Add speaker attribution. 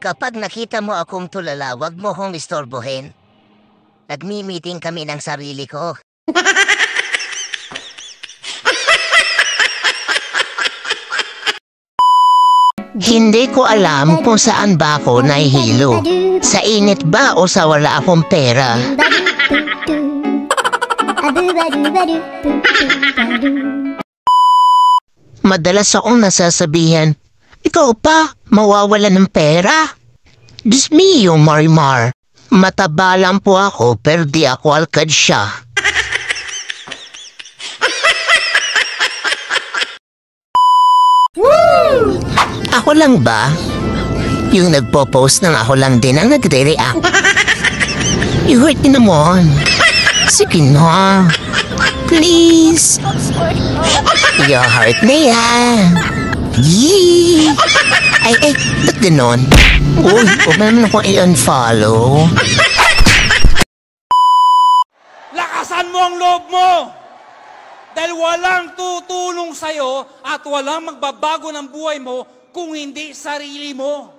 Speaker 1: Kapag nakita mo akong tulala, wag mo kong istorbohin. Nagmi-meeting kami ng sarili ko. Hindi ko alam kung saan ba ako nahihilo. Sa init ba o sa wala akong pera? Madalas akong nasasabihan, ikaw pa, mawawala ng pera? Diyos mio, Marimar. Mataba lang po ako pero di ako alkad siya. Ako lang ba? Yung nagpo-post ng ako lang din ang nagre-react. You hurt me naman. Sige na. Please. You hurt me Yee! Ay, ba't ganon? Uy, huwag naman akong i-unfollow.
Speaker 2: Lakasan mo ang loob mo! Dahil walang tutulong sa'yo at walang magbabago ng buhay mo kung hindi sarili mo.